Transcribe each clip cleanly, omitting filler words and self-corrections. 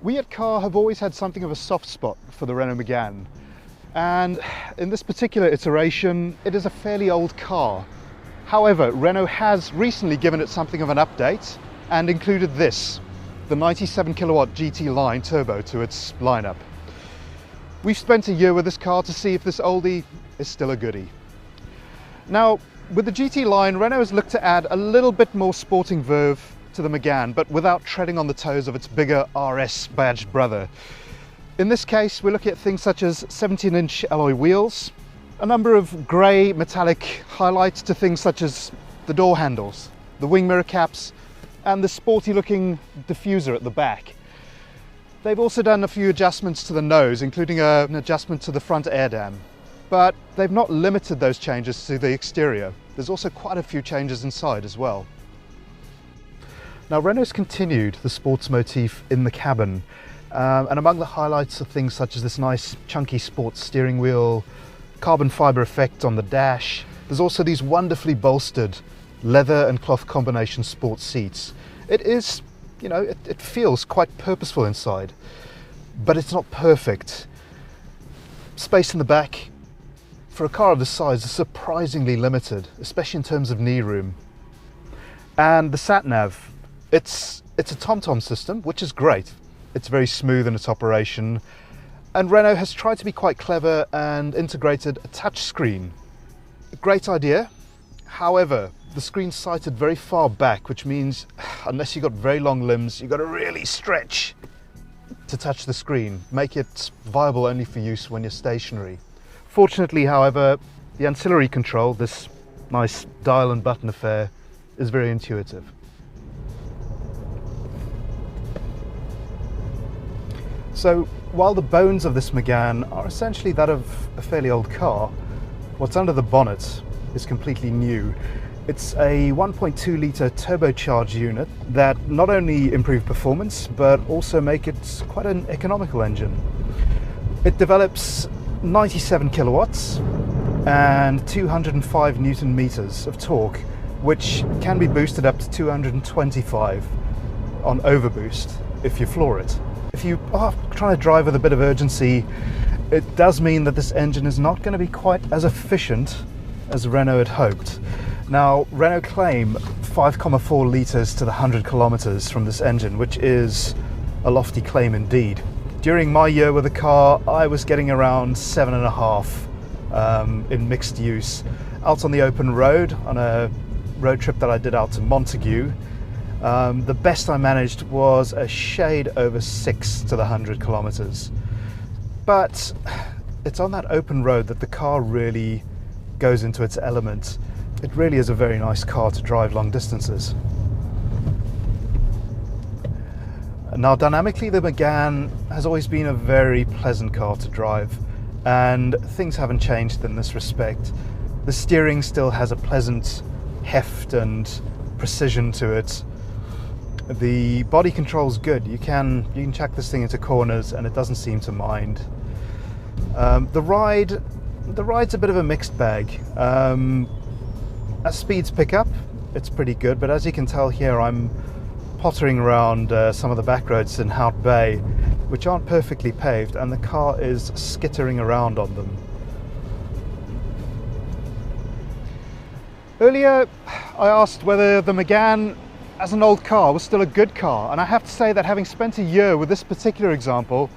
We at Car have always had something of a soft spot for the Renault Mégane, and in this particular iteration it is a fairly old car. However, Renault has recently given it something of an update and included this, the 97 kilowatt GT line turbo to its lineup. We've spent a year with this car to see if this oldie is still a goodie. Now, with the GT line, Renault has looked to add a little bit more sporting verve to the Mégane, but without treading on the toes of its bigger RS badged brother. In this case, we're looking at things such as 17-inch alloy wheels, a number of grey metallic highlights to things such as the door handles, the wing mirror caps, and the sporty looking diffuser at the back. They've also done a few adjustments to the nose, including an adjustment to the front air dam. But they've not limited those changes to the exterior. There's also quite a few changes inside as well. Now, Renault's continued the sports motif in the cabin, and among the highlights are things such as this nice chunky sports steering wheel, carbon fibre effect on the dash. There's also these wonderfully bolstered leather and cloth combination sports seats. It is, you know, it feels quite purposeful inside, but it's not perfect. Space in the back for a car of this size is surprisingly limited, especially in terms of knee room. And the sat-nav, it's a TomTom system, which is great. It's very smooth in its operation, and Renault has tried to be quite clever and integrated a touch screen. A great idea. However, the screen's sighted very far back, which means unless you've got very long limbs, you've got to really stretch to touch the screen, make it viable only for use when you're stationary. Fortunately, however, the ancillary control, this nice dial and button affair, is very intuitive. So while the bones of this Mégane are essentially that of a fairly old car, what's under the bonnet is completely new. It's a 1.2 litre turbocharged unit that not only improves performance but also make it quite an economical engine. It develops 97 kilowatts and 205 newton meters of torque, which can be boosted up to 225 on overboost if you floor it. If you are trying to drive with a bit of urgency, it does mean that this engine is not going to be quite as efficient as Renault had hoped. Now, Renault claim 5.4 litres to the 100 kilometres from this engine, which is a lofty claim indeed. During my year with the car, I was getting around 7.5 in mixed use. Out on the open road, on a road trip that I did out to Montague, the best I managed was a shade over 6 to the 100 kilometres. But it's on that open road that the car really goes into its element. It really is a very nice car to drive long distances. Now, dynamically, the Mégane has always been a very pleasant car to drive, and things haven't changed in this respect. The steering still has a pleasant heft and precision to it. The body control's good. You can chuck this thing into corners and it doesn't seem to mind. The ride's a bit of a mixed bag. As speeds pick up, it's pretty good, but as you can tell here, I'm pottering around some of the back roads in Hout Bay, which aren't perfectly paved, and the car is skittering around on them. Earlier, I asked whether the Mégane as an old car was still a good car, and I have to say that having spent a year with this particular example,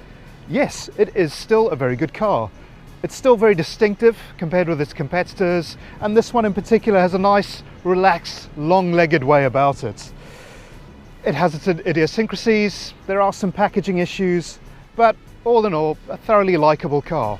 yes, it is still a very good car. It's still very distinctive compared with its competitors, and this one in particular has a nice, relaxed, long-legged way about it. It has its idiosyncrasies, there are some packaging issues, but all in all, a thoroughly likeable car.